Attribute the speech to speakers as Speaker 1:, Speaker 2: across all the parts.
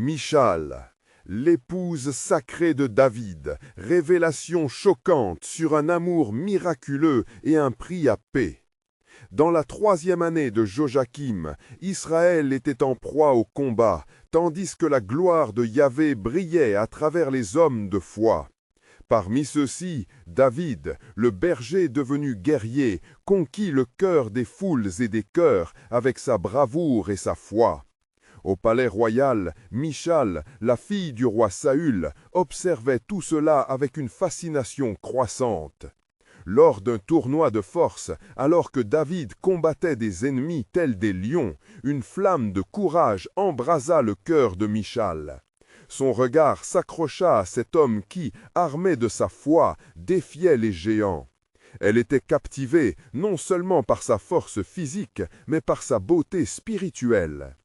Speaker 1: Michal, l'épouse sacrée de David, révélation choquante sur un amour miraculeux et un prix à paix. Dans la 3e année de Joachim, Israël était en proie au combat, tandis que la gloire de Yahvé brillait à travers les hommes de foi. Parmi ceux-ci, David, le berger devenu guerrier, conquit le cœur des foules et des cœurs avec sa bravoure et sa foi. Au palais royal, Michal, la fille du roi Saül, observait tout cela avec une fascination croissante. Lors d'un tournoi de force, alors que David combattait des ennemis tels des lions, une flamme de courage embrasa le cœur de Michal. Son regard s'accrocha à cet homme qui, armé de sa foi, défiait les géants. Elle était captivée non seulement par sa force physique, mais par sa beauté spirituelle.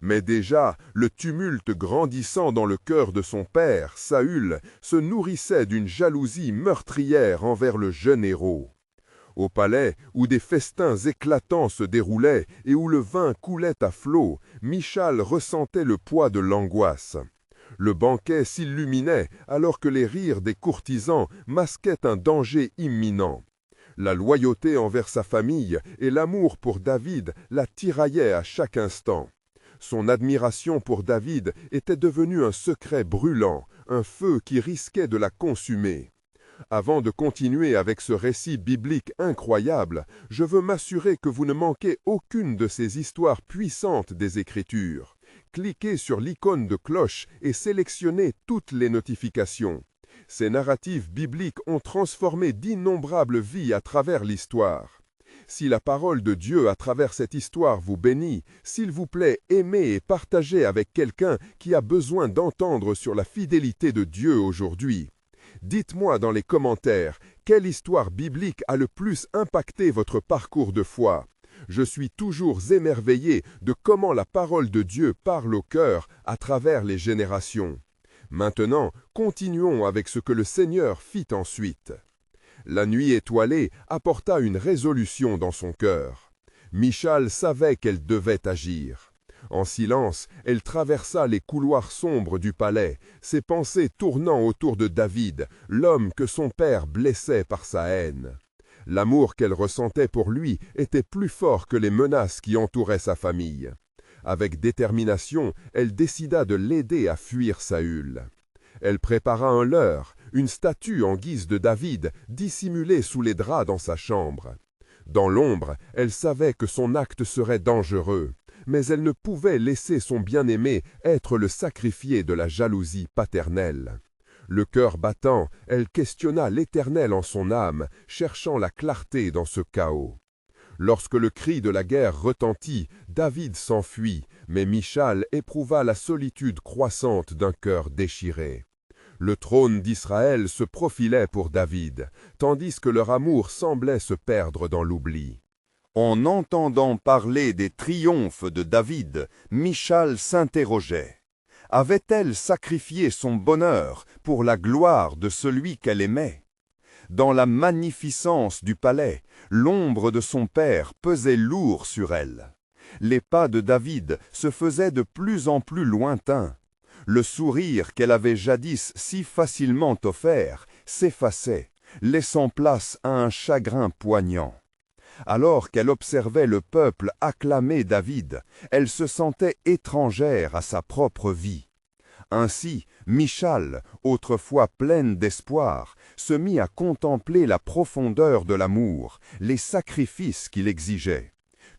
Speaker 1: Mais déjà, le tumulte grandissant dans le cœur de son père, Saül, se nourrissait d'une jalousie meurtrière envers le jeune héros. Au palais, où des festins éclatants se déroulaient et où le vin coulait à flots, Michal ressentait le poids de l'angoisse. Le banquet s'illuminait alors que les rires des courtisans masquaient un danger imminent. La loyauté envers sa famille et l'amour pour David la tiraillaient à chaque instant. Son admiration pour David était devenue un secret brûlant, un feu qui risquait de la consumer. Avant de continuer avec ce récit biblique incroyable, je veux m'assurer que vous ne manquez aucune de ces histoires puissantes des Écritures. Cliquez sur l'icône de cloche et sélectionnez toutes les notifications. Ces narratifs bibliques ont transformé d'innombrables vies à travers l'histoire. Si la parole de Dieu à travers cette histoire vous bénit, s'il vous plaît, aimez et partagez avec quelqu'un qui a besoin d'entendre sur la fidélité de Dieu aujourd'hui. Dites-moi dans les commentaires, quelle histoire biblique a le plus impacté votre parcours de foi? Je suis toujours émerveillé de comment la parole de Dieu parle au cœur à travers les générations. Maintenant, continuons avec ce que le Seigneur fit ensuite. La nuit étoilée apporta une résolution dans son cœur. Michal savait qu'elle devait agir. En silence, elle traversa les couloirs sombres du palais, ses pensées tournant autour de David, l'homme que son père blessait par sa haine. L'amour qu'elle ressentait pour lui était plus fort que les menaces qui entouraient sa famille. Avec détermination, elle décida de l'aider à fuir Saül. Elle prépara un leurre, une statue en guise de David, dissimulée sous les draps dans sa chambre. Dans l'ombre, elle savait que son acte serait dangereux, mais elle ne pouvait laisser son bien-aimé être le sacrifié de la jalousie paternelle. Le cœur battant, elle questionna l'Éternel en son âme, cherchant la clarté dans ce chaos. Lorsque le cri de la guerre retentit, David s'enfuit, mais Michal éprouva la solitude croissante d'un cœur déchiré. Le trône d'Israël se profilait pour David, tandis que leur amour semblait se perdre dans l'oubli.
Speaker 2: En entendant parler des triomphes de David, Michal s'interrogeait. Avait-elle sacrifié son bonheur pour la gloire de celui qu'elle aimait? Dans la magnificence du palais, l'ombre de son père pesait lourd sur elle. Les pas de David se faisaient de plus en plus lointains. Le sourire qu'elle avait jadis si facilement offert s'effaçait, laissant place à un chagrin poignant. Alors qu'elle observait le peuple acclamer David, elle se sentait étrangère à sa propre vie. Ainsi, Michal, autrefois pleine d'espoir, se mit à contempler la profondeur de l'amour, les sacrifices qu'il exigeait.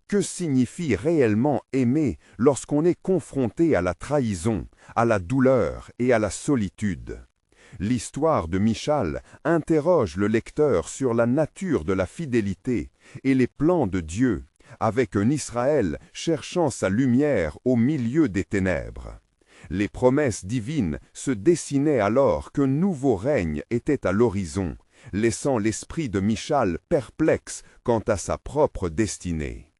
Speaker 2: Que signifie réellement aimer lorsqu'on est confronté à la trahison, à la douleur et à la solitude? L'histoire de Michal interroge le lecteur sur la nature de la fidélité et les plans de Dieu, avec un Israël cherchant sa lumière au milieu des ténèbres. Les promesses divines se dessinaient alors qu'un nouveau règne était à l'horizon, laissant l'esprit de Michal perplexe quant à sa propre destinée.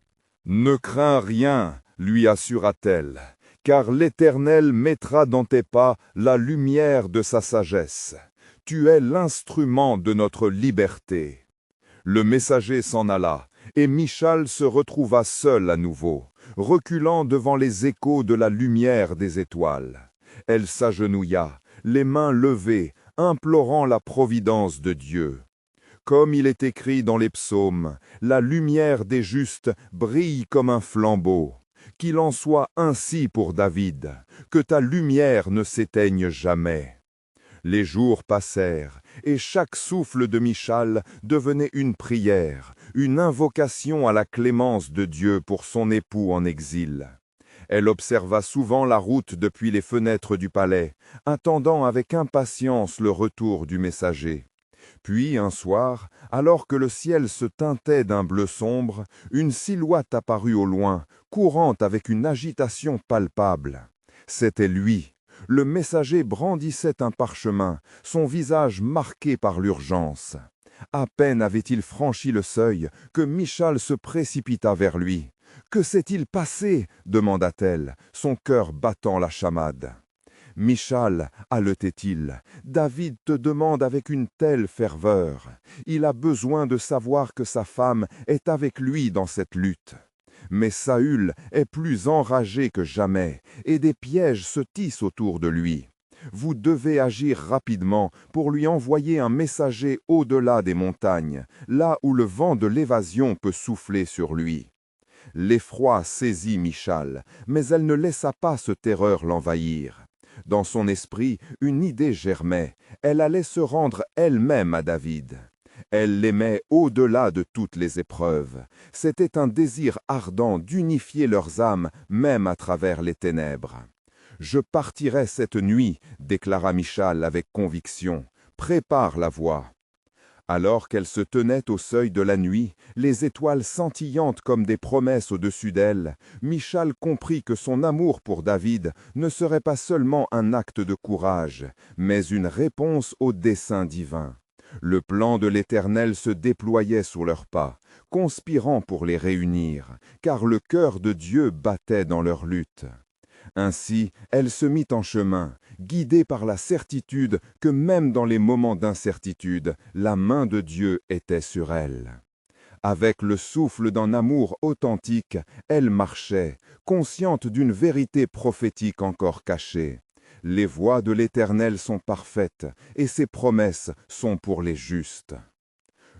Speaker 2: « Ne crains rien, lui assura-t-elle, car l'Éternel mettra dans tes pas la lumière de sa sagesse. Tu es l'instrument de notre liberté. » Le messager s'en alla, et Michal se retrouva seul à nouveau, reculant devant les échos de la lumière des étoiles. Elle s'agenouilla, les mains levées, implorant la providence de Dieu. Comme il est écrit dans les psaumes, la lumière des justes brille comme un flambeau. Qu'il en soit ainsi pour David, que ta lumière ne s'éteigne jamais. Les jours passèrent, et chaque souffle de Michal devenait une prière, une invocation à la clémence de Dieu pour son époux en exil. Elle observa souvent la route depuis les fenêtres du palais, attendant avec impatience le retour du messager. Puis, un soir, alors que le ciel se teintait d'un bleu sombre, une silhouette apparut au loin, courant avec une agitation palpable. C'était lui. Le messager brandissait un parchemin, son visage marqué par l'urgence. À peine avait-il franchi le seuil que Michal se précipita vers lui. « Que s'est-il passé » demanda-t-elle, son cœur battant la chamade. « Michal, haletait-il, David te demande avec une telle ferveur. Il a besoin de savoir que sa femme est avec lui dans cette lutte. Mais Saül est plus enragé que jamais, et des pièges se tissent autour de lui. Vous devez agir rapidement pour lui envoyer un messager au-delà des montagnes, là où le vent de l'évasion peut souffler sur lui. » L'effroi saisit Michal, mais elle ne laissa pas ce terreur l'envahir. Dans son esprit, une idée germait. Elle allait se rendre elle-même à David. Elle l'aimait au-delà de toutes les épreuves. C'était un désir ardent d'unifier leurs âmes, même à travers les ténèbres. « Je partirai cette nuit, » déclara Michal avec conviction. « Prépare la voie. » Alors qu'elle se tenait au seuil de la nuit, les étoiles scintillantes comme des promesses au-dessus d'elle, Michal comprit que son amour pour David ne serait pas seulement un acte de courage, mais une réponse au dessein divin. Le plan de l'Éternel se déployait sous leurs pas, conspirant pour les réunir, car le cœur de Dieu battait dans leur lutte. Ainsi, elle se mit en chemin, guidée par la certitude que même dans les moments d'incertitude, la main de Dieu était sur elle. Avec le souffle d'un amour authentique, elle marchait, consciente d'une vérité prophétique encore cachée. Les voies de l'Éternel sont parfaites, et ses promesses sont pour les justes.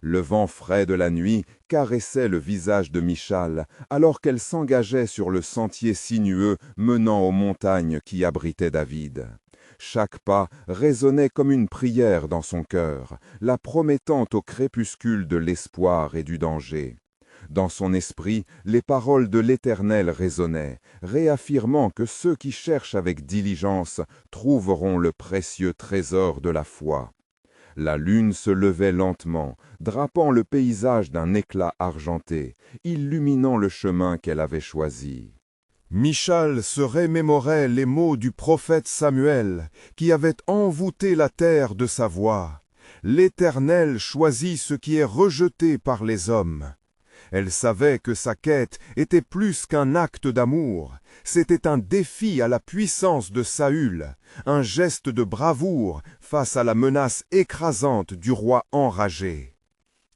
Speaker 2: Le vent frais de la nuit caressait le visage de Michal, alors qu'elle s'engageait sur le sentier sinueux menant aux montagnes qui abritaient David. Chaque pas résonnait comme une prière dans son cœur, la promettant au crépuscule de l'espoir et du danger. Dans son esprit, les paroles de l'Éternel résonnaient, réaffirmant que ceux qui cherchent avec diligence trouveront le précieux trésor de la foi. La lune se levait lentement, drapant le paysage d'un éclat argenté, illuminant le chemin qu'elle avait choisi. Michal se remémorait les mots du prophète Samuel, qui avait envoûté la terre de sa voix. « L'Éternel choisit ce qui est rejeté par les hommes. » Elle savait que sa quête était plus qu'un acte d'amour. C'était un défi à la puissance de Saül, un geste de bravoure face à la menace écrasante du roi enragé.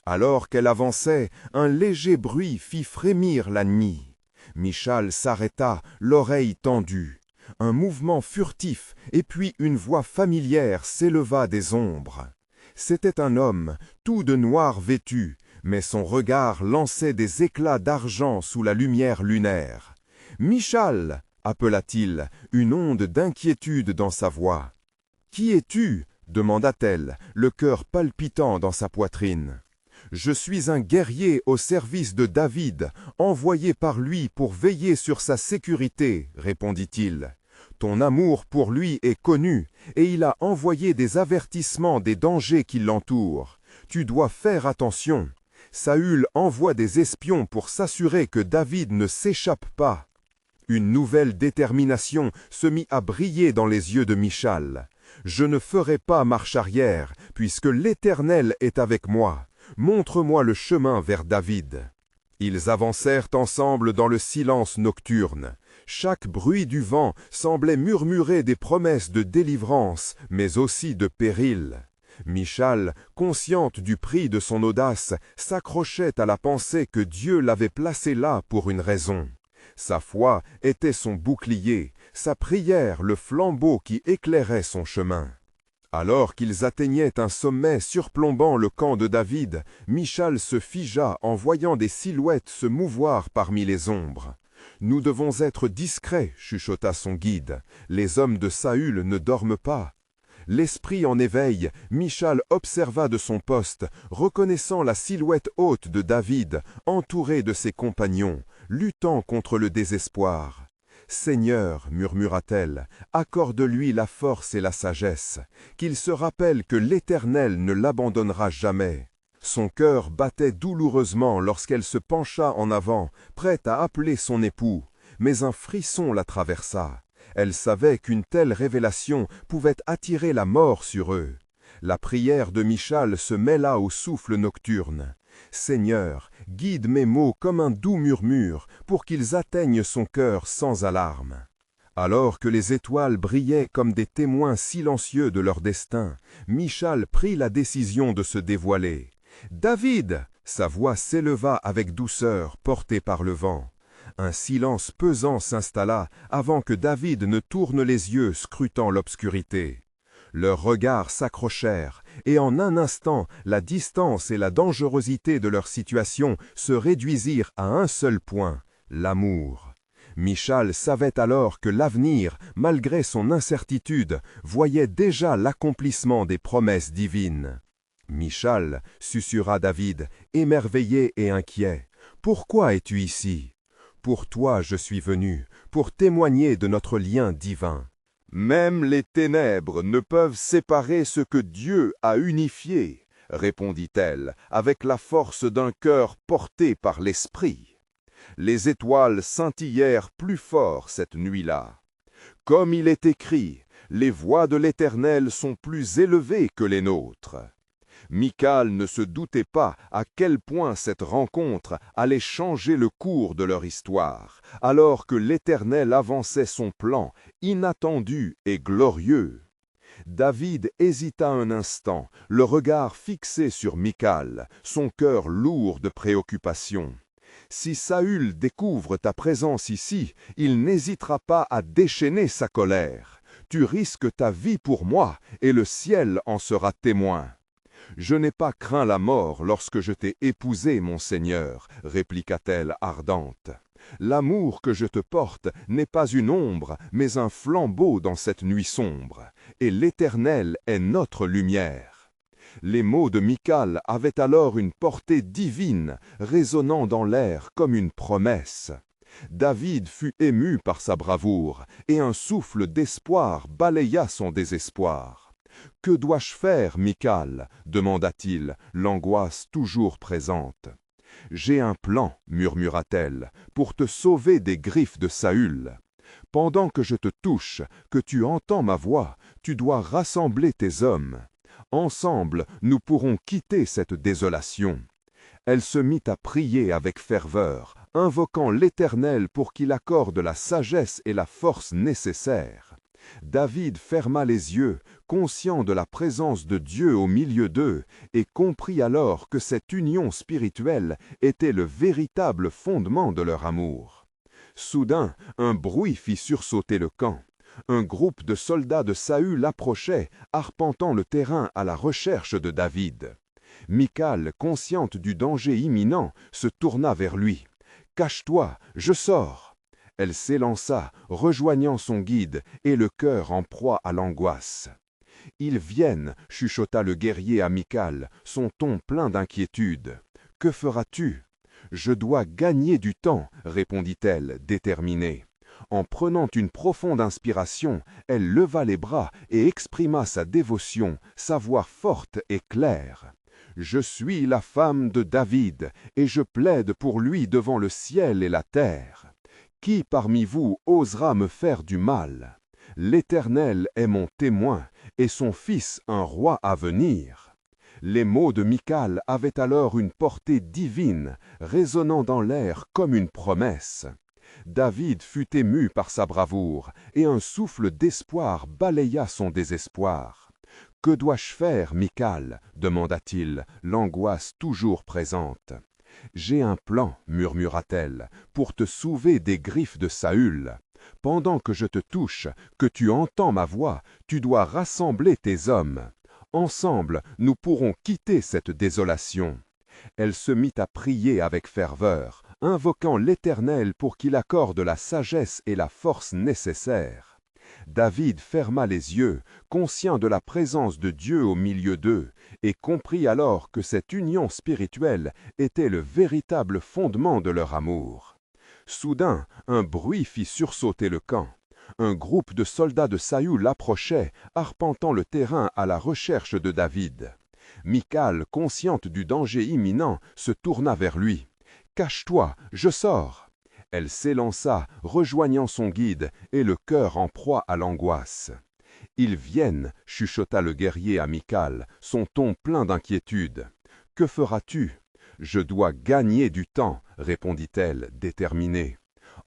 Speaker 2: Alors qu'elle avançait, un léger bruit fit frémir la nuit. Michal s'arrêta, l'oreille tendue. Un mouvement furtif et puis une voix familière s'éleva des ombres. C'était un homme, tout de noir vêtu, mais son regard lançait des éclats d'argent sous la lumière lunaire. « Michal » appela-t-il, une onde d'inquiétude dans sa voix. « Qui es-tu » demanda-t-elle, le cœur palpitant dans sa poitrine. « Je suis un guerrier au service de David, envoyé par lui pour veiller sur sa sécurité, » répondit-il. « Ton amour pour lui est connu, et il a envoyé des avertissements des dangers qui l'entourent. Tu dois faire attention. Saül envoie des espions pour s'assurer que David ne s'échappe pas. » Une nouvelle détermination se mit à briller dans les yeux de Michal. « Je ne ferai pas marche arrière, puisque l'Éternel est avec moi. Montre-moi le chemin vers David. » Ils avancèrent ensemble dans le silence nocturne. Chaque bruit du vent semblait murmurer des promesses de délivrance, mais aussi de péril. Michal, consciente du prix de son audace, s'accrochait à la pensée que Dieu l'avait placée là pour une raison. Sa foi était son bouclier,
Speaker 1: sa prière le flambeau qui éclairait son chemin. Alors qu'ils atteignaient un sommet surplombant le camp de David, Michal se figea en voyant des silhouettes se mouvoir parmi les ombres. « Nous devons être discrets, » chuchota son guide. « Les hommes de Saül ne dorment pas. » L'esprit en éveil, Michal observa de son poste, reconnaissant la silhouette haute de David, entouré de ses compagnons, luttant contre le désespoir. « Seigneur, murmura-t-elle, accorde-lui la force et la sagesse, qu'il se rappelle que l'Éternel ne l'abandonnera jamais. » Son cœur battait douloureusement lorsqu'elle se pencha en avant, prête à appeler son époux, mais un frisson la traversa. Elle savait qu'une telle révélation pouvait attirer la mort sur eux. La prière de Michal se mêla au souffle nocturne. « Seigneur, guide mes mots comme un doux murmure, pour qu'ils atteignent son cœur sans alarme. » Alors que les étoiles brillaient comme des témoins silencieux de leur destin, Michal prit la décision de se dévoiler. « David !» Sa voix s'éleva avec douceur, portée par le vent. Un silence pesant s'installa avant que David ne tourne les yeux scrutant l'obscurité. Leurs regards s'accrochèrent, et en un instant, la distance et la dangerosité de leur situation se réduisirent à un seul point, l'amour. Michal savait alors que l'avenir, malgré son incertitude, voyait déjà l'accomplissement des promesses divines. « Michal, » susurra David, émerveillé et inquiet, « pourquoi es-tu ici ? Pour toi je suis venu, pour témoigner de notre lien divin. » « Même les ténèbres ne peuvent séparer ce que Dieu a unifié, » répondit-elle, avec la force d'un cœur porté par l'esprit. Les étoiles scintillèrent plus fort cette nuit-là. Comme il est écrit, les voies de l'Éternel sont plus élevées que les nôtres. Michal ne se doutait pas à quel point cette rencontre allait changer le cours de leur histoire, alors que l'Éternel avançait son plan, inattendu et glorieux. David hésita un instant, le regard fixé sur Michal, son cœur lourd de préoccupation. « Si Saül découvre ta présence ici, il n'hésitera pas à déchaîner sa colère. Tu risques ta vie pour moi, et le ciel en sera témoin. » « Je n'ai pas craint la mort lorsque je t'ai épousé, mon Seigneur, » répliqua-t-elle ardente. « L'amour que je te porte n'est pas une ombre, mais un flambeau dans cette nuit sombre, et l'Éternel est notre lumière. » Les mots de Michal avaient alors une portée divine, résonnant dans l'air comme une promesse. David fut ému par sa bravoure, et un souffle d'espoir balaya son désespoir. « Que dois-je faire, Michal ?» demanda-t-il, l'angoisse toujours présente. « J'ai un plan, » murmura-t-elle, « pour te sauver des griffes de Saül. Pendant que je te touche, que tu entends ma voix, tu dois rassembler tes hommes. Ensemble, nous pourrons quitter cette désolation. » Elle se mit à prier avec ferveur, invoquant l'Éternel pour qu'il accorde la sagesse et la force nécessaires. David ferma les yeux, conscient de la présence de Dieu au milieu d'eux, et comprit alors que cette union spirituelle était le véritable fondement de leur amour. Soudain, un bruit fit sursauter le camp. Un groupe de soldats de Saül approchait, arpentant le terrain à la recherche de David. Michal, consciente du danger imminent, se tourna vers lui. « Cache-toi, je sors !» Elle s'élança, rejoignant son guide, et le cœur en proie à l'angoisse. « Ils viennent, » chuchota le guerrier à Michal, son ton plein d'inquiétude. « Que feras-tu » ? « Je dois gagner du temps, » répondit-elle, déterminée. En prenant une profonde inspiration, elle leva les bras et exprima sa dévotion, sa voix forte et claire. « Je suis la femme de David, et je plaide pour lui devant le ciel et la terre. Qui parmi vous osera me faire du mal? L'Éternel est mon témoin, et son fils un roi à venir. » Les mots de Michal avaient alors une portée divine, résonnant dans l'air comme une promesse. David fut ému par sa bravoure, et un souffle d'espoir balaya son désespoir. « Que dois-je faire, Michal ?» demanda-t-il, l'angoisse toujours présente. « J'ai un plan, » murmura-t-elle, « pour te sauver des griffes de Saül. Pendant que je te touche, que tu entends ma voix, tu dois rassembler tes hommes. Ensemble, nous pourrons quitter cette désolation. » Elle se mit à prier avec ferveur, invoquant l'Éternel pour qu'il accorde la sagesse et la force nécessaires. David ferma les yeux, conscient de la présence de Dieu au milieu d'eux, et comprit alors que cette union spirituelle était le véritable fondement de leur amour. Soudain, un bruit fit sursauter le camp. Un groupe de soldats de Saül approchait, arpentant le terrain à la recherche de David. Michal, consciente du danger imminent, se tourna vers lui. « Cache-toi, je sors !» Elle s'élança, rejoignant son guide, et le cœur en proie à l'angoisse. « Ils viennent !» chuchota le guerrier à Michal, son ton plein d'inquiétude. « Que feras-tu ?»« Je dois gagner du temps, » répondit-elle, déterminée.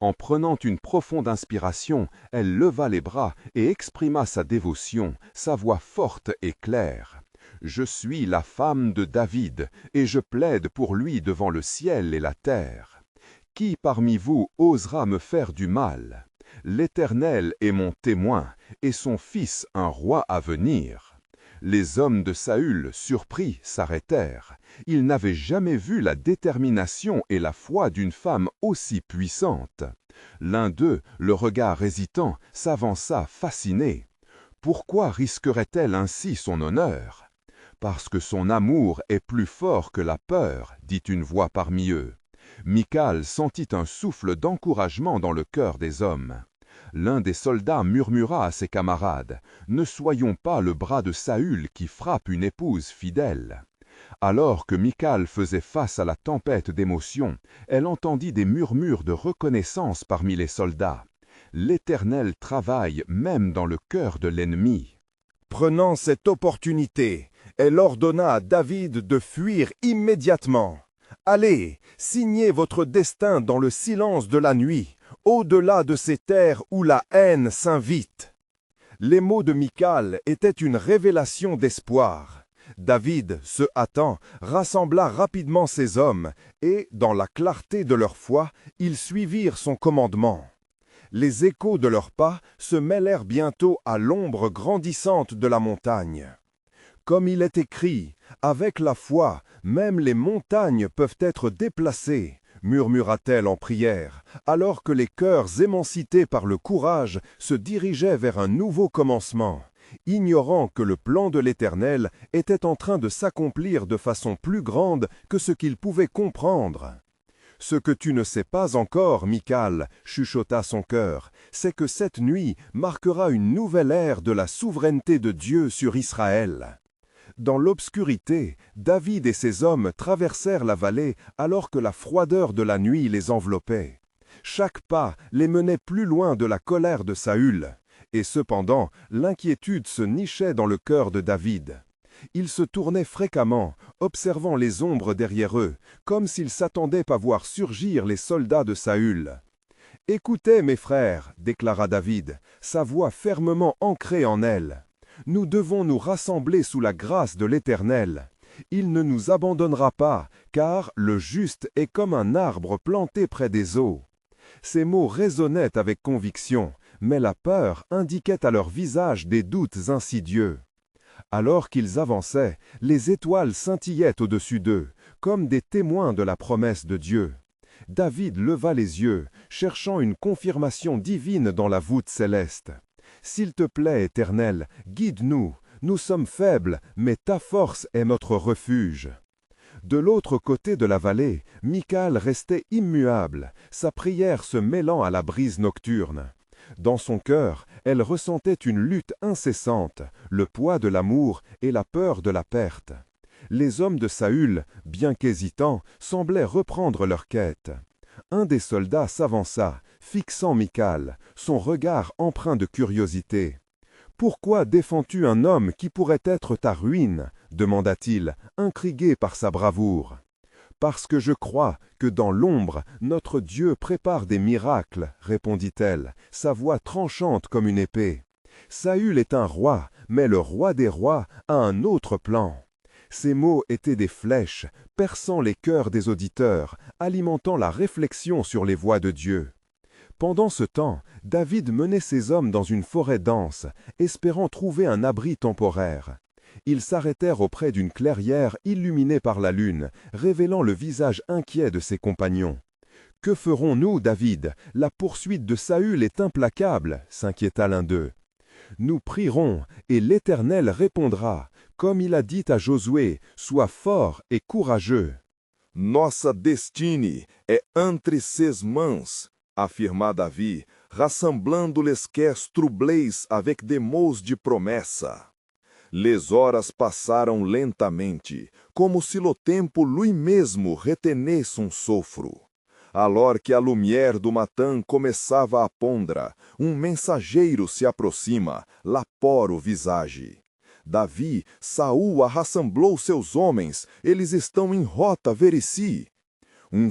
Speaker 1: En prenant une profonde inspiration, elle leva les bras et exprima sa dévotion, sa voix forte et claire. « Je suis la femme de David, et je plaide pour lui devant le ciel et la terre. Qui parmi vous osera me faire du mal? L'Éternel est mon témoin, et son fils un roi à venir. » Les hommes de Saül, surpris, s'arrêtèrent. Ils n'avaient jamais vu la détermination et la foi d'une femme aussi puissante. L'un d'eux, le regard hésitant, s'avança fasciné. Pourquoi risquerait-elle ainsi son honneur? « Parce que son amour est plus fort que la peur, » dit une voix parmi eux. Michal sentit un souffle d'encouragement dans le cœur des hommes. L'un des soldats murmura à ses camarades, « Ne soyons pas le bras de Saül qui frappe une épouse fidèle. » Alors que Michal faisait face à la tempête d'émotions, elle entendit des murmures de reconnaissance parmi les soldats. L'Éternel travaille même dans le cœur de l'ennemi.
Speaker 2: Prenant cette opportunité, elle ordonna à David de fuir immédiatement. « Allez, signez votre destin dans le silence de la nuit, au-delà de ces terres où la haine s'invite. » Les mots de Michal étaient une révélation d'espoir. David, se hâtant, rassembla rapidement ses hommes, et, dans la clarté de leur foi, ils suivirent son commandement. Les échos de leurs pas se mêlèrent bientôt à l'ombre grandissante de la montagne. Comme il est écrit, « Avec la foi, même les montagnes peuvent être déplacées », murmura-t-elle en prière, alors que les cœurs émancités par le courage se dirigeaient vers un nouveau commencement, ignorant que le plan de l'Éternel était en train de s'accomplir de façon plus grande que ce qu'ils pouvaient comprendre. « Ce que tu ne sais pas encore, Michal, chuchota son cœur, c'est que cette nuit marquera une nouvelle ère de la souveraineté de Dieu sur Israël. » Dans l'obscurité, David et ses hommes traversèrent la vallée alors que la froideur de la nuit les enveloppait. Chaque pas les menait plus loin de la colère de Saül, et cependant l'inquiétude se nichait dans le cœur de David. Ils se tournaient fréquemment, observant les ombres derrière eux, comme s'ils s'attendaient à voir surgir les soldats de Saül. « Écoutez, mes frères, » déclara David, sa voix fermement ancrée en elle. « Nous devons nous rassembler sous la grâce de l'Éternel. Il ne nous abandonnera pas, car le juste est comme un arbre planté près des eaux. » Ces mots résonnaient avec conviction, mais la peur indiquait à leur visage des doutes insidieux. Alors qu'ils avançaient, les étoiles scintillaient au-dessus d'eux, comme des témoins de la promesse de Dieu. David leva les yeux, cherchant une confirmation divine dans la voûte céleste. « S'il te plaît, Éternel, guide-nous. Nous sommes faibles, mais ta force est notre refuge. » De l'autre côté de la vallée, Michal restait immuable, sa prière se mêlant à la brise nocturne. Dans son cœur, elle ressentait une lutte incessante, le poids de l'amour et la peur de la perte. Les hommes de Saül, bien qu'hésitants, semblaient reprendre leur quête. Un des soldats s'avança, fixant Michal, son regard empreint de curiosité. « Pourquoi défends-tu un homme qui pourrait être ta ruine ?» demanda-t-il, intrigué par sa bravoure. « Parce que je crois que dans l'ombre, notre Dieu prépare des miracles, » répondit-elle, sa voix tranchante comme une épée. « Saül est un roi, mais le roi des rois a un autre plan. » Ces mots étaient des flèches, perçant les cœurs des auditeurs, alimentant la réflexion sur les voies de Dieu.
Speaker 1: Pendant ce temps, David menait ses hommes dans une forêt dense, espérant trouver un abri temporaire. Ils s'arrêtèrent auprès d'une clairière illuminée par la lune, révélant le visage inquiet de ses compagnons. « Que ferons-nous, David? La poursuite de Saül est implacable, » s'inquiéta l'un d'eux. « Nous prierons, et l'Éternel répondra, comme il a dit à Josué, « Sois fort et courageux. »
Speaker 2: Nossa destine é entre ses mãos, afirma Davi, rassemblando-les quers troublés avec des mots de promessa. Les horas passaram lentamente, como se lo tempo lui mesmo retenesse sofro. Alors que a lumière do matin começava a pondre, mensageiro se aproxima, lapor o visage. Davi, Saul arrassamblou seus homens, eles estão em rota verici.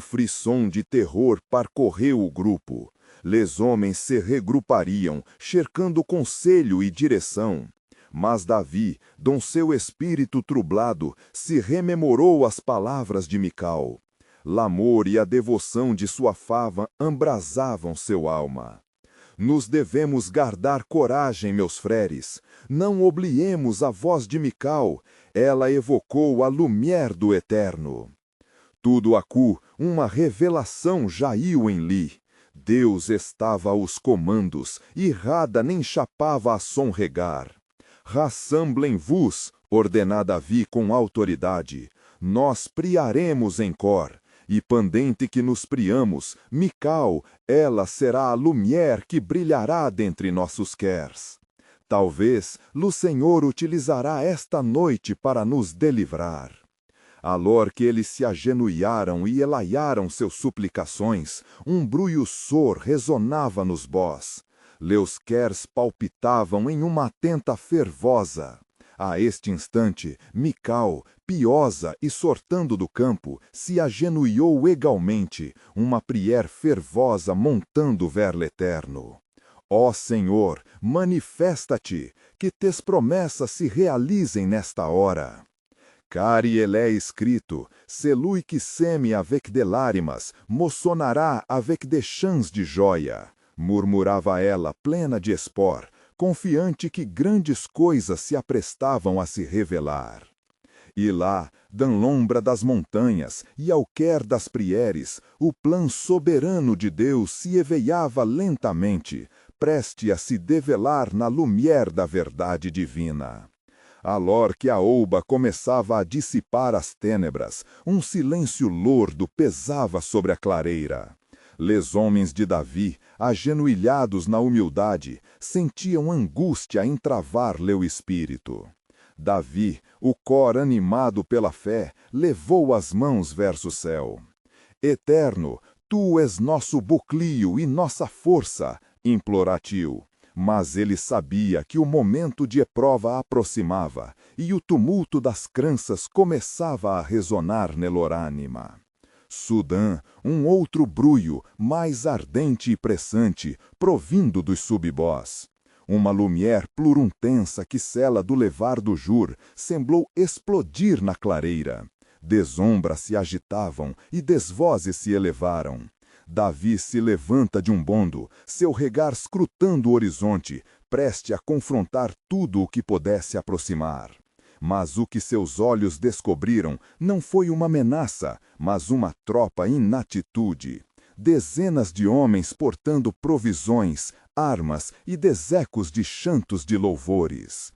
Speaker 2: Frisson de terror percorreu o grupo. Les homens se regrupariam, cercando conselho e direção. Mas Davi, dom seu espírito trublado, se rememorou as palavras de Mical. L'amor e a devoção de sua fava embrasavam seu alma. Nos devemos guardar coragem, meus freres. Não obliemos a voz de Mical. Ela evocou a lumière do Eterno. Tudo acu, uma revelação jaiu em Li. Deus estava aos comandos, e Rada nem chapava a som regar. Rassemblem-vos, ordena Davi com autoridade. Nós priaremos em cor. E pendente que nos priamos, Mical, ela será a lumière que brilhará dentre nossos quers. Talvez o Senhor utilizará esta noite para nos delivrar. Alor que eles se agenouiaram e elaiaram seus suplicações, bruio sor resonava nos bós. Leus quers palpitavam em uma atenta fervosa. A este instante, Mical, piosa e sortando do campo, se agenouiou egalmente, uma prière fervosa montando ver l'Eterno. Ó Senhor, manifesta-te, que tes promessas se realizem nesta hora. Car il est escrito, celui que seme avec de lágrimas, moçonará avec de chãs de joia. Murmurava ela, plena de espor, confiante que grandes coisas se aprestavam a se revelar. E lá, dan lombra das montanhas e ao quer das prieres, o plano soberano de Deus se eveiava lentamente, preste a se develar na lumière da verdade divina. Alor que a ouba começava a dissipar as tênebras, silêncio lordo pesava sobre a clareira. Les homens de Davi, agenouilhados na humildade, sentiam angústia em travar-lhe espírito. Davi, o cor animado pela fé, levou as mãos verso céu. Eterno, tu és nosso buclio e nossa força, imploratiu. Mas ele sabia que o momento de prova aproximava, e o tumulto das cranças começava a resonar nelorânima. Sudã, outro bruio, mais ardente e pressante, provindo dos subbós. Uma lumière pluruntensa que cela do levar do jur, semblou explodir na clareira. Desombras se agitavam e desvozes se elevaram. Davi se levanta de bondo, seu regar scrutando o horizonte, preste a confrontar tudo o que pudesse aproximar. Mas o que seus olhos descobriram não foi uma ameaça, mas uma tropa em atitude. Dezenas de homens portando provisões, armas e desecos de chantos de louvores.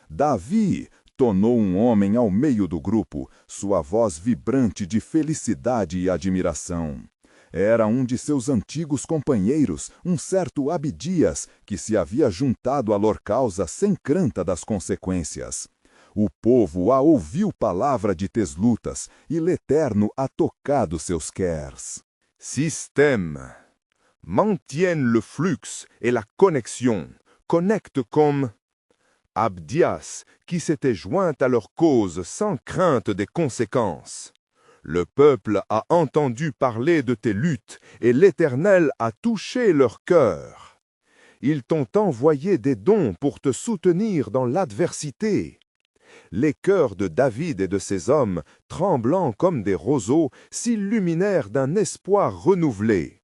Speaker 2: Davi! Tonou homem ao meio do grupo, sua voz vibrante de felicidade e admiração. Era de seus antigos companheiros, certo Abdias, que se havia juntado à lor causa sem cranta das consequências. O povo a ouviu palavra de tes lutas, e l'Eterno a tocado seus quers.
Speaker 3: Système. Maintiennent le flux et la connexion. Connecte comme Abdias, qui s'était joint à leur cause sans crainte des conséquences. Le peuple a entendu parler de tes luttes, et l'Éternel a touché leur cœur. Ils t'ont envoyé des dons pour te soutenir dans l'adversité. Les cœurs de David et de ses hommes, tremblants comme des roseaux, s'illuminèrent d'un espoir renouvelé.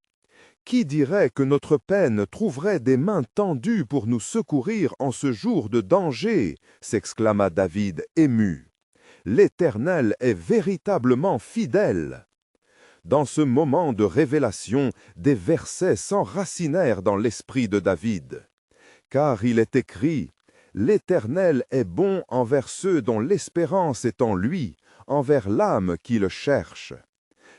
Speaker 3: Qui dirait que notre peine trouverait des mains tendues pour nous secourir en ce jour de danger? S'exclama David, ému. L'Éternel est véritablement fidèle. Dans ce moment de révélation, des versets s'enracinèrent dans l'esprit de David. Car il est écrit, « L'Éternel est bon envers ceux dont l'espérance est en lui, envers l'âme qui le cherche. »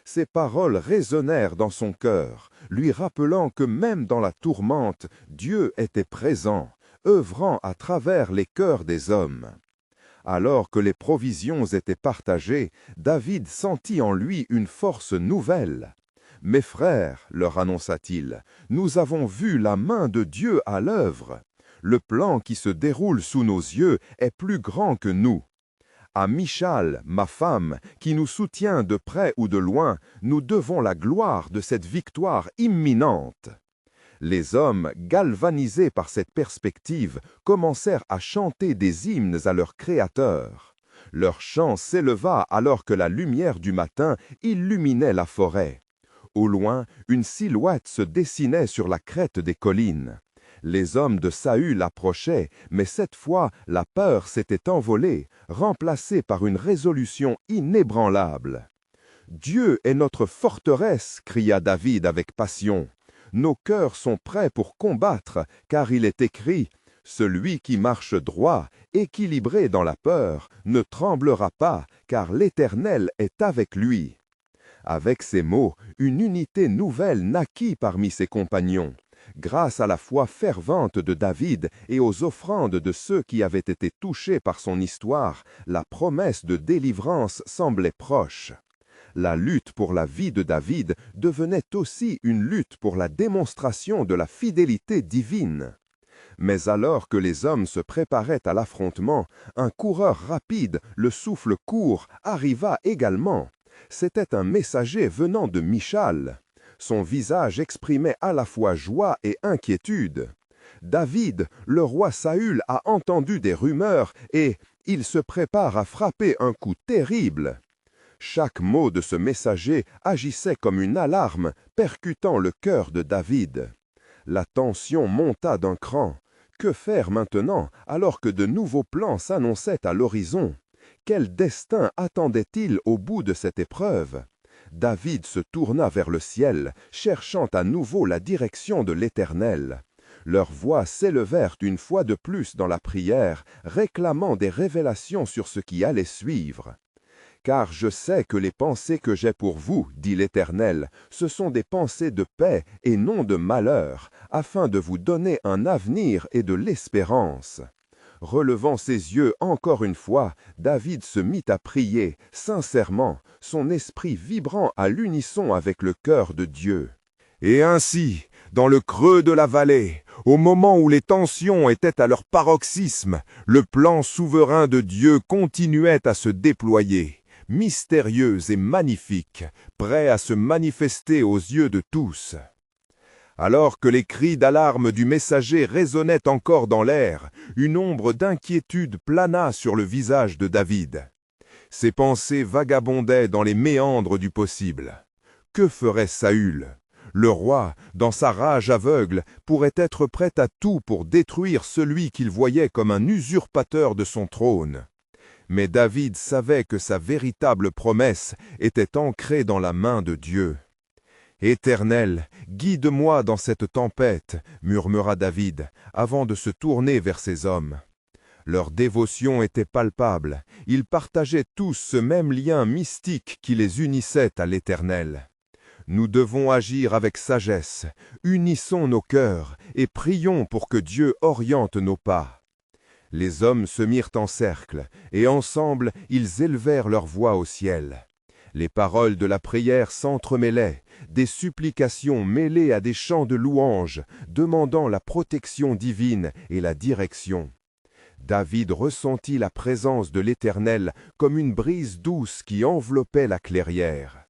Speaker 3: Ces paroles résonnèrent dans son cœur, lui rappelant que même dans la tourmente, Dieu était présent, œuvrant à travers les cœurs des hommes. Alors que les provisions étaient partagées, David sentit en lui une force nouvelle. « Mes frères, leur annonça-t-il, nous avons vu la main de Dieu à l'œuvre. Le plan qui se déroule sous nos yeux est plus grand que nous. À Michal, ma femme, qui nous soutient de près ou de loin, nous devons la gloire de cette victoire imminente. » Les hommes, galvanisés par cette perspective, commencèrent à chanter des hymnes à leur Créateur. Leur chant s'éleva alors que la lumière du matin illuminait la forêt. Au loin, une silhouette se dessinait sur la crête des collines. Les hommes de Saül approchaient, mais cette fois, la peur s'était envolée, remplacée par une résolution inébranlable. « Dieu est notre forteresse !» cria David avec passion. « Nos cœurs sont prêts pour combattre, car il est écrit « Celui qui marche droit, équilibré dans la peur, ne tremblera pas, car l'Éternel est avec lui. » Avec ces mots, une unité nouvelle naquit parmi ses compagnons. Grâce à la foi fervente de David et aux offrandes de ceux qui avaient été touchés par son histoire, la promesse de délivrance semblait proche. La lutte pour la vie de David devenait aussi une lutte pour la démonstration de la fidélité divine. Mais alors que les hommes se préparaient à l'affrontement, un coureur rapide, le souffle court, arriva également. C'était un messager venant de Michal. Son visage exprimait à la fois joie et inquiétude. David, le roi Saül, a entendu des rumeurs et il se prépare à frapper un coup terrible. Chaque mot de ce messager agissait comme une alarme, percutant le cœur de David. La tension monta d'un cran. Que faire maintenant, alors que de nouveaux plans s'annonçaient à l'horizon? Quel destin attendait-il au bout de cette épreuve? David se tourna vers le ciel, cherchant à nouveau la direction de l'Éternel. Leurs voix s'élevèrent une fois de plus dans la prière, réclamant des révélations sur ce qui allait suivre. « Car je sais que les pensées que j'ai pour vous, dit l'Éternel, ce sont des pensées de paix et non de malheur, afin de vous donner un avenir et de l'espérance. » Relevant ses yeux encore une fois, David se mit à prier, sincèrement, son esprit vibrant à l'unisson avec le cœur de Dieu. Et ainsi, dans le creux de la vallée, au moment où les tensions étaient à leur paroxysme, le plan souverain de Dieu continuait à se déployer, mystérieux et magnifique, prêt à se manifester aux yeux de tous. Alors que les cris d'alarme du messager résonnaient encore dans l'air, une ombre d'inquiétude plana sur le visage de David. Ses pensées vagabondaient dans les méandres du possible. Que ferait Saül? Le roi, dans sa rage aveugle, pourrait être prêt à tout pour détruire celui qu'il voyait comme un usurpateur de son trône. Mais David savait que sa véritable promesse était ancrée dans la main de Dieu. « Éternel, guide-moi dans cette tempête » murmura David, avant de se tourner vers ses hommes. Leur dévotion était palpable, ils partageaient tous ce même lien mystique qui les unissait à l'Éternel. Nous devons agir avec sagesse, unissons nos cœurs et prions pour que Dieu oriente nos pas. Les hommes se mirent en cercle, et ensemble ils élevèrent leur voix au ciel. Les paroles de la prière s'entremêlaient, des supplications mêlées à des chants de louanges, demandant la protection divine et la direction. David ressentit la présence de l'Éternel comme une brise douce qui enveloppait la clairière.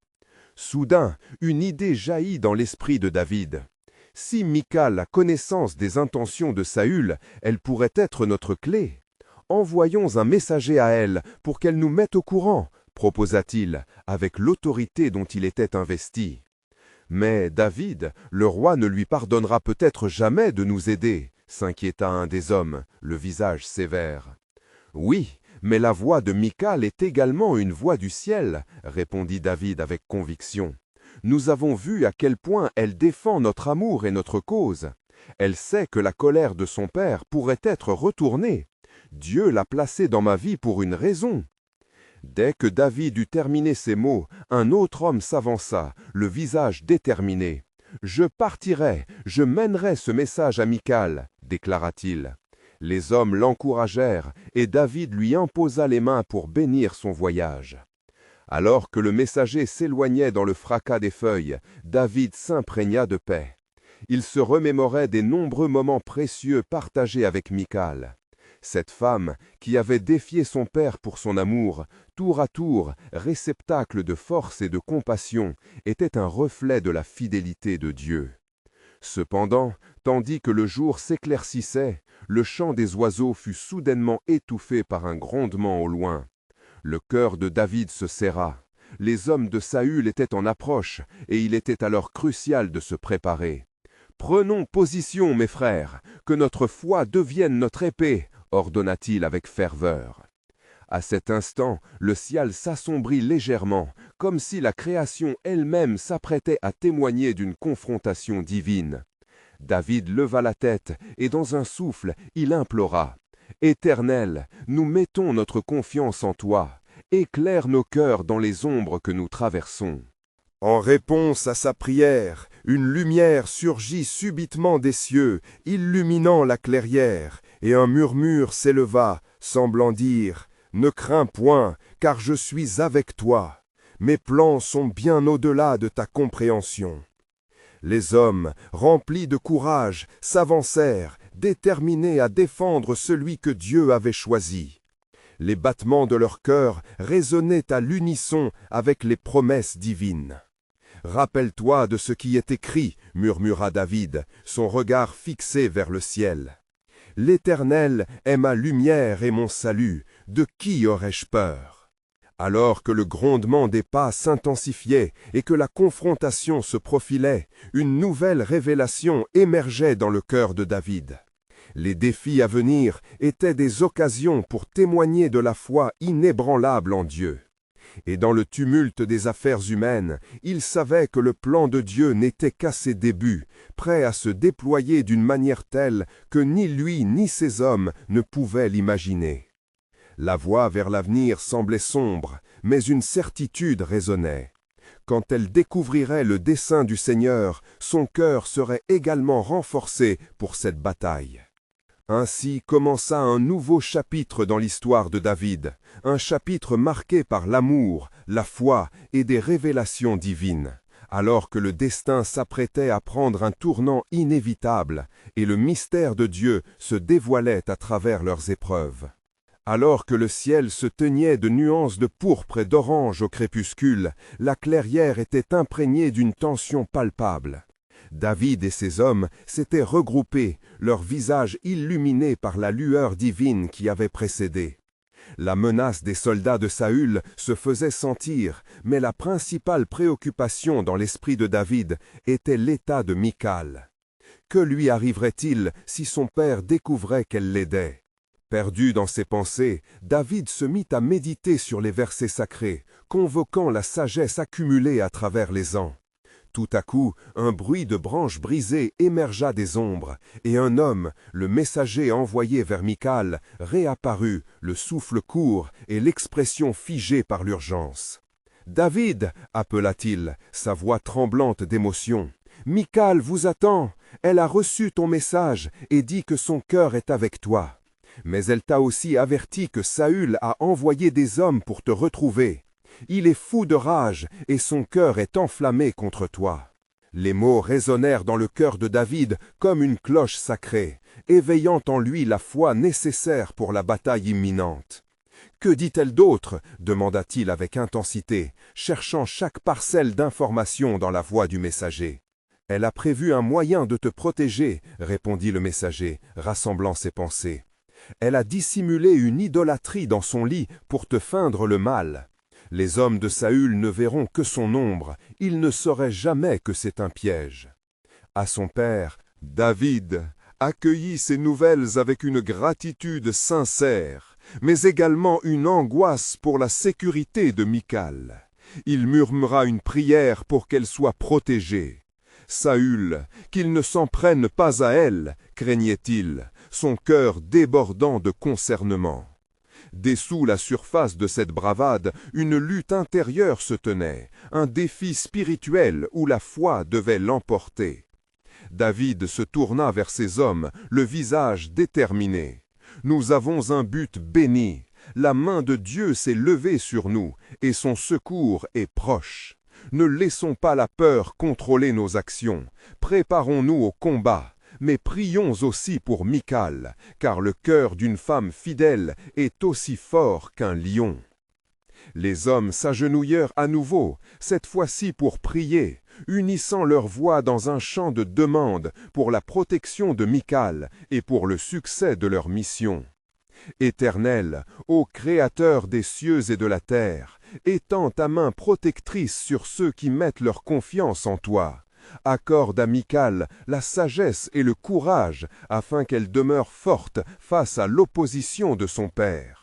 Speaker 3: Soudain, une idée jaillit dans l'esprit de David. Si Michal a connaissance des intentions de Saül, elle pourrait être notre clé. Envoyons un messager à elle pour qu'elle nous mette au courant, proposa-t-il, avec l'autorité dont il était investi.
Speaker 2: Mais David, le roi ne lui pardonnera peut-être jamais de nous aider, s'inquiéta un des hommes, le visage sévère. Oui, mais la voix de Michal est également une voix du ciel, répondit David avec conviction. Nous avons vu à quel point elle défend notre amour et notre cause. Elle sait que la colère de son père pourrait être retournée. Dieu l'a placée dans ma vie pour une raison. Dès que David eut terminé ces mots, un autre homme s'avança, le visage déterminé. « Je partirai, je mènerai ce message à Michal, déclara-t-il. Les hommes l'encouragèrent, et David lui imposa les mains pour bénir son voyage. Alors que le messager s'éloignait dans le fracas des feuilles, David s'imprégna de paix. Il se remémorait des nombreux moments précieux partagés avec Michal. Cette femme, qui avait défié son père pour son amour, tour à tour, réceptacle de force et de compassion, était un reflet de la fidélité de Dieu. Cependant, tandis que le jour s'éclaircissait, le chant des oiseaux fut soudainement étouffé par un grondement au loin. Le cœur de David se serra. Les hommes de Saül étaient en approche, et il était alors crucial de se préparer. « Prenons position, mes frères, que notre foi devienne notre épée !» ordonna-t-il avec ferveur. À cet instant, le ciel s'assombrit légèrement, comme si la création elle-même s'apprêtait à témoigner d'une confrontation divine. David leva la tête, et dans un souffle, il implora « Éternel, nous mettons notre confiance en toi. Éclaire nos cœurs dans les ombres que nous traversons. »
Speaker 1: En réponse à sa prière, une lumière surgit subitement des cieux, illuminant la clairière, et un murmure s'éleva, semblant dire « Ne crains point, car je suis avec toi. Mes plans sont bien au-delà de ta compréhension. » Les hommes, remplis de courage, s'avancèrent, déterminés à défendre celui que Dieu avait choisi. Les battements de leur cœur résonnaient à l'unisson avec les promesses divines. « Rappelle-toi de ce qui est écrit, » murmura David, son regard fixé vers le ciel. « L'Éternel est ma lumière et mon salut, de qui aurais-je peur ?» Alors que le grondement des pas s'intensifiait et que la confrontation se profilait, une nouvelle révélation émergeait dans le cœur de David. Les défis à venir étaient des occasions pour témoigner de la foi inébranlable en Dieu. Et dans le tumulte des affaires humaines, il savait que le plan de Dieu n'était qu'à ses débuts, prêt à se déployer d'une manière telle que ni lui ni ses hommes ne pouvaient l'imaginer. La voie vers l'avenir semblait sombre, mais une certitude résonnait. Quand elle découvrirait le dessein du Seigneur, son cœur serait également renforcé pour cette bataille. Ainsi commença un nouveau chapitre dans l'histoire de David, un chapitre marqué par l'amour, la foi et des révélations divines, alors que le destin s'apprêtait à prendre un tournant inévitable et le mystère de Dieu se dévoilait à travers leurs épreuves. Alors que le ciel se teignait de nuances de pourpre et d'orange au crépuscule, la clairière était imprégnée d'une tension palpable. David et ses hommes s'étaient regroupés, leurs visages illuminés par la lueur divine qui avait précédé. La menace des soldats de Saül se faisait sentir, mais la principale préoccupation dans l'esprit de David était l'état de Michal. Que lui arriverait-il si son père découvrait qu'elle l'aidait? Perdu dans ses pensées, David se mit à méditer sur les versets sacrés, convoquant la sagesse accumulée à travers les ans. Tout à coup, un bruit de branches brisées émergea des ombres, et un homme, le messager envoyé vers Michal, réapparut, le souffle court et l'expression figée par l'urgence. « David » appela-t-il, sa voix tremblante d'émotion. « Michal vous attend, elle a reçu ton message et dit que son cœur est avec toi. Mais elle t'a aussi averti que Saül a envoyé des hommes pour te retrouver. Il est fou de rage et son cœur est enflammé contre toi. » Les mots résonnèrent dans le cœur de David comme une cloche sacrée, éveillant en lui la foi nécessaire pour la bataille imminente. « Que dit-elle d'autre » demanda-t-il avec intensité, cherchant chaque parcelle d'information dans la voix du messager. « Elle a prévu un moyen de te protéger » répondit le messager, rassemblant ses pensées. « Elle a dissimulé une idolâtrie dans son lit pour te feindre le mal. Les hommes de Saül ne verront que son ombre, ils ne sauraient jamais que c'est un piège. À son père, David accueillit ces nouvelles avec une gratitude sincère, mais également une angoisse pour la sécurité de Michal. Il murmura une prière pour qu'elle soit protégée. Saül, qu'il ne s'en prenne pas à elle, craignait-il, son cœur débordant de concernement. Dessous la surface de cette bravade, une lutte intérieure se tenait, un défi spirituel où la foi devait l'emporter. David se tourna vers ses hommes, le visage déterminé. « Nous avons un but béni. La main de Dieu s'est levée sur nous, et son secours est proche. Ne laissons pas la peur contrôler nos actions. Préparons-nous au combat, mais prions aussi pour Michal, car le cœur d'une femme fidèle est aussi fort qu'un lion. » Les hommes s'agenouillèrent à nouveau, cette fois-ci pour prier, unissant leurs voix dans un chant de demande pour la protection de Michal et pour le succès de leur mission. Éternel, ô Créateur des cieux et de la terre, étends ta main protectrice sur ceux qui mettent leur confiance en toi. Accorde à Michal la sagesse et le courage afin qu'elle demeure forte face à l'opposition de son père.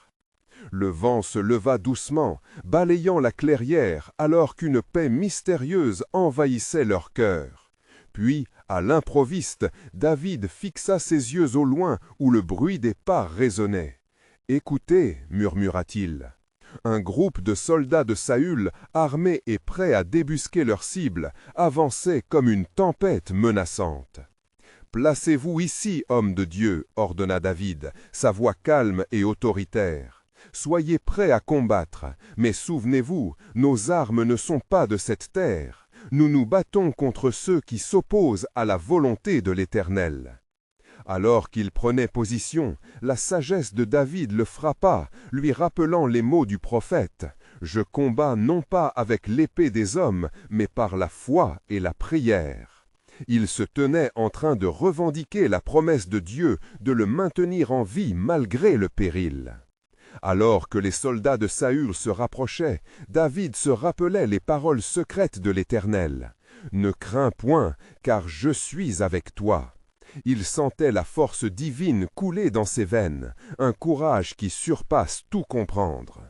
Speaker 1: Le vent se leva doucement, balayant la clairière alors qu'une paix mystérieuse envahissait leur cœur. Puis, à l'improviste, David fixa ses yeux au loin où le bruit des pas résonnait. « Écoutez, murmura-t-il. Un groupe de soldats de Saül, armés et prêts à débusquer leur cible, avançait comme une tempête menaçante. « Placez-vous ici, homme de Dieu, ordonna David, sa voix calme et autoritaire. Soyez prêts à combattre, mais souvenez-vous, nos armes ne sont pas de cette terre. Nous nous battons contre ceux qui s'opposent à la volonté de l'Éternel. » Alors qu'il prenait position, la sagesse de David le frappa, lui rappelant les mots du prophète. « Je combats non pas avec l'épée des hommes, mais par la foi et la prière. » Il se tenait en train de revendiquer la promesse de Dieu de le maintenir en vie malgré le péril. Alors que les soldats de Saül se rapprochaient, David se rappelait les paroles secrètes de l'Éternel. « Ne crains point, car je suis avec toi. » Il sentait la force divine couler dans ses veines, un courage qui surpasse tout comprendre.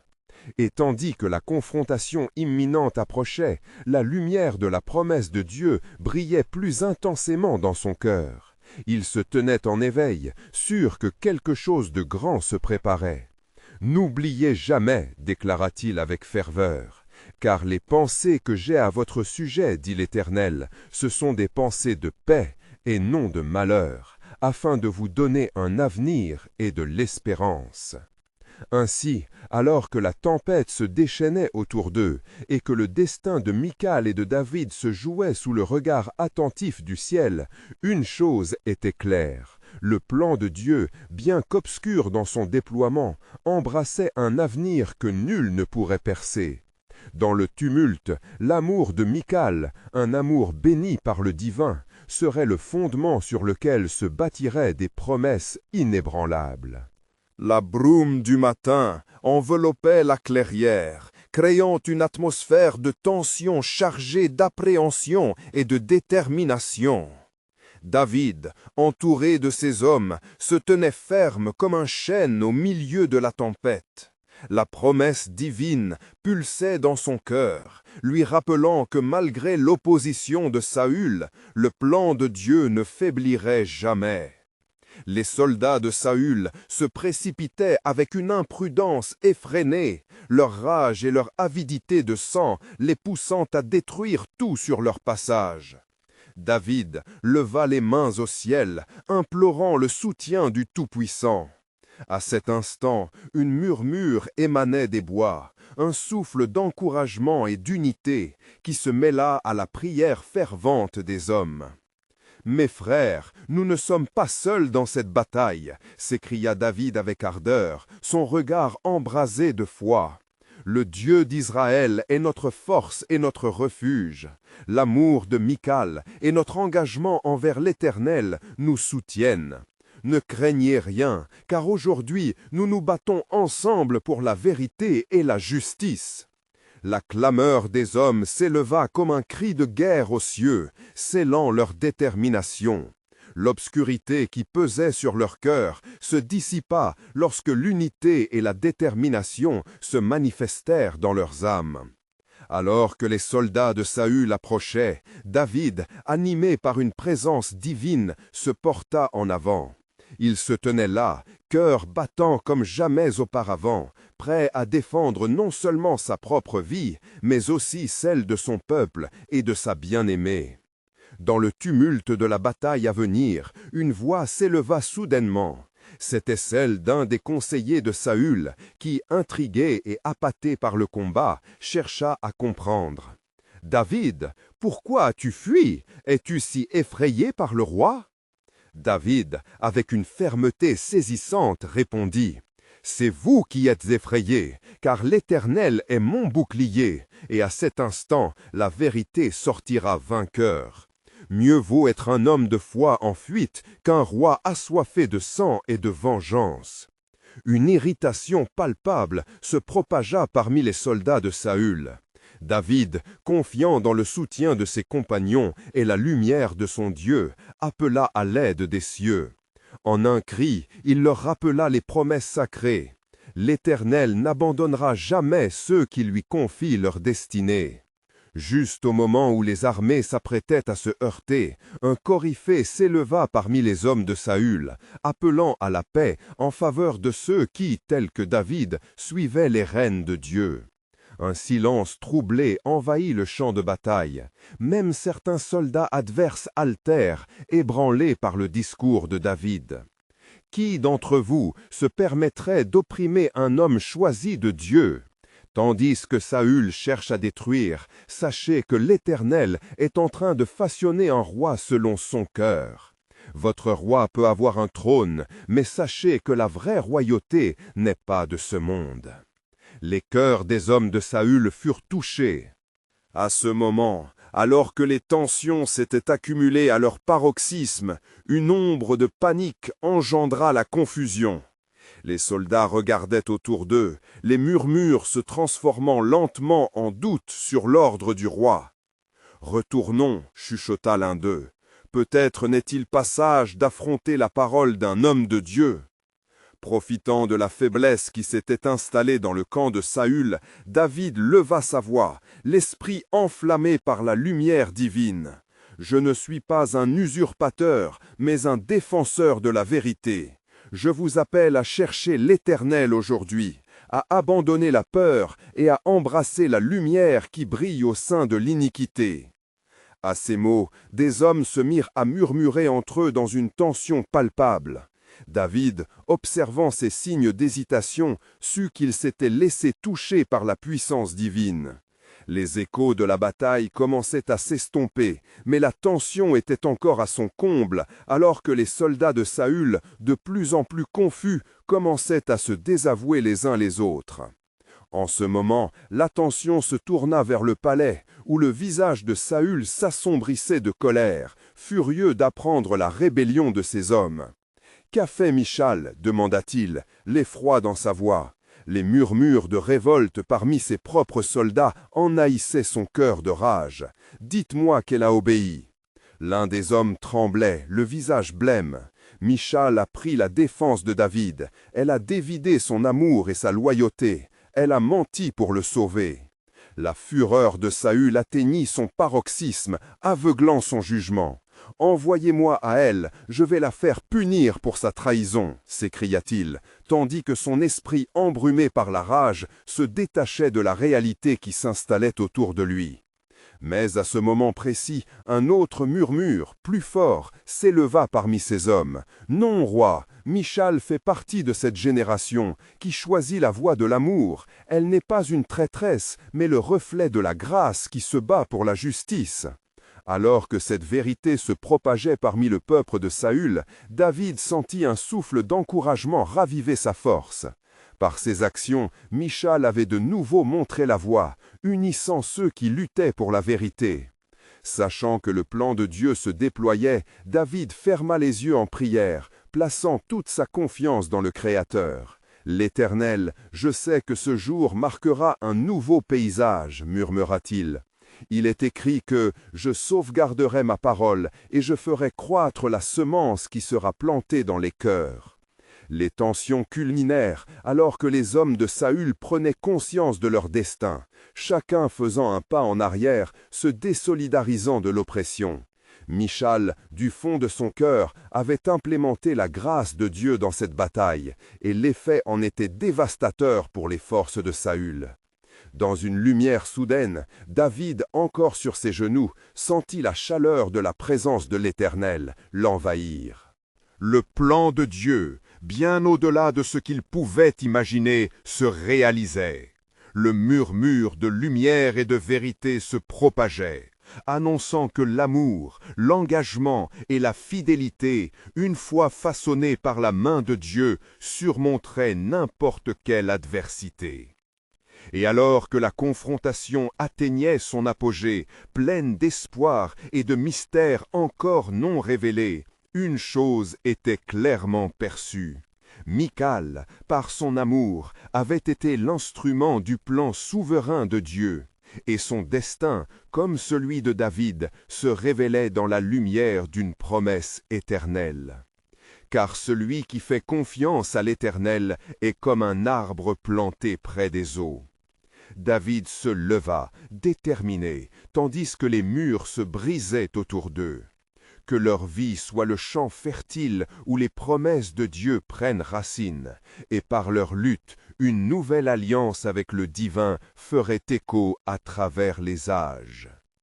Speaker 1: Et tandis que la confrontation imminente approchait, la lumière de la promesse de Dieu brillait plus intensément dans son cœur. Il se tenait en éveil, sûr que quelque chose de grand se préparait. « N'oubliez jamais, déclara-t-il avec ferveur, car les pensées que j'ai à votre sujet, dit l'Éternel, ce sont des pensées de paix et non de malheur, afin de vous donner un avenir et de l'espérance. » Ainsi, alors que la tempête se déchaînait autour d'eux, et que le destin de Michal et de David se jouait sous le regard attentif du ciel, une chose était claire. Le plan de Dieu, bien qu'obscur dans son déploiement, embrassait un avenir que nul ne pourrait percer. Dans le tumulte, l'amour de Michal, un amour béni par le divin, serait le fondement sur lequel se bâtiraient des promesses inébranlables.
Speaker 3: La brume du matin enveloppait la clairière, créant une atmosphère de tension chargée d'appréhension et de détermination. David, entouré de ses hommes, se tenait ferme comme un chêne au milieu de la tempête. La promesse divine pulsait dans son cœur, lui rappelant que malgré l'opposition de Saül, le plan de Dieu ne faiblirait jamais. Les soldats de Saül se précipitaient avec une imprudence effrénée, leur rage et leur avidité de sang les poussant à détruire tout sur leur passage. David leva les mains au ciel, implorant le soutien du Tout-Puissant. À cet instant, une murmure émanait des bois, un souffle d'encouragement et d'unité qui se mêla à la prière fervente des hommes. « Mes frères, nous ne sommes pas seuls dans cette bataille !» s'écria David avec ardeur, son regard embrasé de foi. « Le Dieu d'Israël est notre force et notre refuge. L'amour de Michal et notre engagement envers l'Éternel nous soutiennent. Ne craignez rien, car aujourd'hui nous nous battons ensemble pour la vérité et la justice. »
Speaker 2: La clameur des hommes s'éleva comme un cri de guerre aux cieux, scellant leur détermination. L'obscurité qui pesait sur leur cœur se dissipa lorsque l'unité et la détermination se manifestèrent dans leurs âmes. Alors que les soldats de Saül approchaient, David, animé par une présence divine, se porta en avant. Il se tenait là, cœur battant comme jamais auparavant, prêt à défendre non seulement sa propre vie, mais aussi celle de son peuple et de sa bien-aimée. Dans le tumulte de la bataille à venir, une voix s'éleva soudainement. C'était celle d'un des conseillers de Saül, qui, intrigué et appâté par le combat, chercha à comprendre. « David, pourquoi as-tu fui? Es-tu si effrayé par le roi ?» David, avec une fermeté saisissante, répondit « C'est vous qui êtes effrayés, car l'Éternel est mon bouclier, et à cet instant la vérité sortira vainqueur. Mieux vaut être un homme de foi en fuite qu'un roi assoiffé de sang et de vengeance. » Une irritation palpable se propagea parmi les soldats de Saül. David, confiant dans le soutien de ses compagnons et la lumière de son Dieu, appela à l'aide des cieux. En un cri, il leur rappela les promesses sacrées. L'Éternel n'abandonnera jamais ceux qui lui confient leur destinée. Juste au moment où les armées s'apprêtaient à se heurter, un coryphée s'éleva parmi les hommes de Saül, appelant à la paix en faveur de ceux qui, tels que David, suivaient les rênes de Dieu. Un silence troublé envahit le champ de bataille. Même certains soldats adverses haltèrent, ébranlés par le discours de David. Qui d'entre vous se permettrait d'opprimer un homme choisi de Dieu ? Tandis que Saül cherche à détruire, sachez que l'Éternel est en train de façonner un roi selon son cœur. Votre roi peut avoir un trône, mais sachez que la vraie royauté n'est pas de ce monde. Les cœurs des hommes de Saül furent touchés. À ce moment, alors que les tensions s'étaient accumulées à leur paroxysme, une ombre de panique engendra la confusion. Les soldats regardaient autour d'eux, les murmures se transformant lentement en doute sur l'ordre du roi. « Retournons, » chuchota l'un d'eux. « Peut-être n'est-il pas sage d'affronter la parole d'un homme de Dieu. » Profitant de la faiblesse qui s'était installée dans le camp de Saül, David leva sa voix, l'esprit enflammé par la lumière divine. « Je ne suis pas un usurpateur, mais un défenseur de la vérité. Je vous appelle à chercher l'Éternel aujourd'hui, à abandonner la peur et à embrasser la lumière qui brille au sein de l'iniquité. » À ces mots, des hommes se mirent à murmurer entre eux dans une tension palpable. David, observant ces signes d'hésitation, sut qu'il s'était laissé toucher par la puissance divine. Les échos de la bataille commençaient à s'estomper, mais la tension était encore à son comble, alors que les soldats de Saül, de plus en plus confus, commençaient à se désavouer les uns les autres. En ce moment, l'attention se tourna vers le palais, où le visage de Saül s'assombrissait de colère, furieux d'apprendre la rébellion de ses hommes. « Qu'a fait Michal » demanda-t-il, l'effroi dans sa voix. Les murmures de révolte parmi ses propres soldats ennahissaient son cœur de rage. « Dites-moi qu'elle a obéi. » L'un des hommes tremblait, le visage blême. Michal a pris la défense de David. Elle a dévidé son amour et sa loyauté. Elle a menti pour le sauver. La fureur de Saül atteignit son paroxysme, aveuglant son jugement. « Envoyez-moi à elle, je vais la faire punir pour sa trahison » s'écria-t-il, tandis que son esprit embrumé par la rage se détachait de la réalité qui s'installait autour de lui. Mais à ce moment précis, un autre murmure, plus fort, s'éleva parmi ces hommes. « Non, roi, Michal fait partie de cette génération qui choisit la voie de l'amour. Elle n'est pas une traîtresse, mais le reflet de la grâce qui se bat pour la justice. » Alors que cette vérité se propageait parmi le peuple de Saül, David sentit un souffle d'encouragement raviver sa force. Par ses actions, Michal avait de nouveau montré la voie, unissant ceux qui luttaient pour la vérité. Sachant que le plan de Dieu se déployait, David ferma les yeux en prière, plaçant toute sa confiance dans le Créateur. L'Éternel, je sais que ce jour marquera un nouveau paysage, murmura-t-il. Il est écrit que « Je sauvegarderai ma parole et je ferai croître la semence qui sera plantée dans les cœurs. » Les tensions culminèrent alors que les hommes de Saül prenaient conscience de leur destin, chacun faisant un pas en arrière, se désolidarisant de l'oppression. Michal, du fond de son cœur, avait implémenté la grâce de Dieu dans cette bataille, et l'effet en était dévastateur pour les forces de Saül. Dans une lumière soudaine, David, encore sur ses genoux, sentit la chaleur de la présence de l'Éternel l'envahir.
Speaker 1: Le plan de Dieu, bien au-delà de ce qu'il pouvait imaginer, se réalisait. Le murmure de lumière et de vérité se propageait, annonçant que l'amour, l'engagement et la fidélité, une fois façonnés par la main de Dieu, surmonteraient n'importe quelle adversité. Et alors que la confrontation atteignait son apogée, pleine d'espoir et de mystères encore non révélés, une chose était clairement perçue. Michal, par son amour, avait été l'instrument du plan souverain de Dieu, et son destin, comme celui de David, se révélait dans la lumière d'une promesse éternelle. Car celui qui fait confiance à l'Éternel est comme un arbre planté près des eaux. David se leva, déterminé, tandis que les murs se brisaient autour d'eux. Que leur vie soit le champ fertile où les promesses de Dieu prennent racine, et par leur lutte, une nouvelle alliance avec le divin ferait écho à travers les âges.